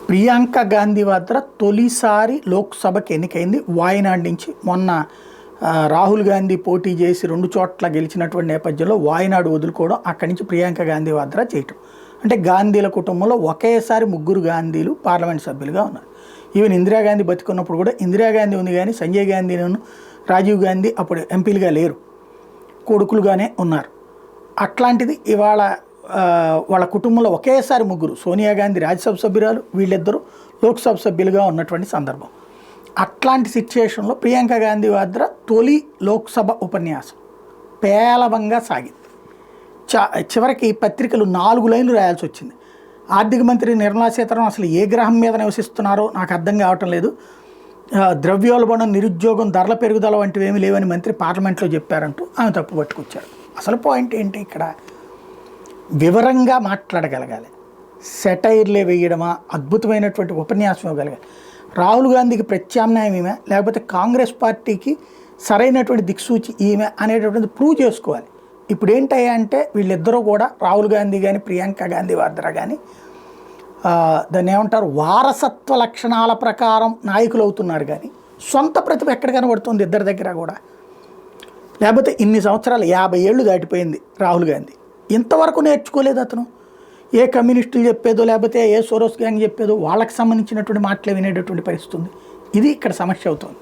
ప్రియాంక గాంధీ వాద్రా తొలిసారి లోక్సభకి ఎన్నికైంది వాయనాడ్ నుంచి. మొన్న రాహుల్ గాంధీ పోటీ చేసి 2 చోట్ల గెలిచినటువంటి నేపథ్యంలో వాయనాడు వదులుకోవడం, అక్కడి నుంచి ప్రియాంక గాంధీ వాద్రా చేయటం. అంటే గాంధీల కుటుంబంలో ఒకేసారి 3 గాంధీలు పార్లమెంట్ సభ్యులుగా ఉన్నారు. ఈవెన్ ఇందిరాగాంధీ బతికున్నప్పుడు కూడా ఇందిరాగాంధీ ఉంది, కానీ సంజయ్ గాంధీను రాజీవ్ గాంధీ అప్పుడు ఎంపీలుగా లేరు, కొడుకులుగానే ఉన్నారు. అట్లాంటిది ఇవాళ వాళ్ళ కుటుంబంలో ఒకేసారి 3, సోనియా గాంధీ రాజ్యసభ సభ్యురాలు, వీళ్ళిద్దరూ లోక్సభ సభ్యులుగా ఉన్నటువంటి సందర్భం. అట్లాంటి సిచ్యుయేషన్లో ప్రియాంక గాంధీ వాద్రా తొలి లోక్సభ ఉపన్యాసం పేలవంగా సాగింది. చివరికి పత్రికలు 4 లైన్లు రాయాల్సి వచ్చింది. ఆర్థిక మంత్రి నిర్మలా సీతారామన్ అసలు ఏ గ్రహం మీద నివసిస్తున్నారో నాకు అర్థం కావటం లేదు, ద్రవ్యోల్బణం, నిరుద్యోగం, ధరల పెరుగుదల వంటివి ఏమీ లేవని మంత్రి పార్లమెంట్లో చెప్పారంటూ ఆమె తప్పు పట్టుకొచ్చారు. అసలు పాయింట్ ఏంటి ఇక్కడ? వివరంగా మాట్లాడగలగాలి, సెటైర్లే వేయడమా, అద్భుతమైనటువంటి ఉపన్యాసం ఇవ్వగలగాలి. రాహుల్ గాంధీకి ప్రత్యామ్నాయం ఈమె, లేకపోతే కాంగ్రెస్ పార్టీకి సరైనటువంటి దిక్సూచి ఈమె అనేటటువంటిది ప్రూవ్ చేసుకోవాలి. ఇప్పుడు ఏంటయ్యా అంటే వీళ్ళిద్దరూ కూడా, రాహుల్ గాంధీ కానీ ప్రియాంక గాంధీ వాద్రా కానీ, దాన్ని ఏమంటారు, వారసత్వ లక్షణాల ప్రకారం నాయకులు అవుతున్నారు. కానీ సొంత ప్రతిభ ఎక్కడ కనబడుతుంది ఇద్దరి దగ్గర కూడా? లేకపోతే ఇన్ని సంవత్సరాలు 50 ఏళ్ళు దాటిపోయింది రాహుల్ గాంధీ, ఇంతవరకు నేర్చుకోలేదు అతను. ఏ కమ్యూనిస్టులు చెప్పేదో, లేకపోతే ఏ సోరోస్ గ్యాంగ్ చెప్పేదో వాళ్ళకి సంబంధించినటువంటి మాటలే వినేటటువంటి పరిస్థితి ఉంది. ఇది ఇక్కడ సమస్య అవుతుంది.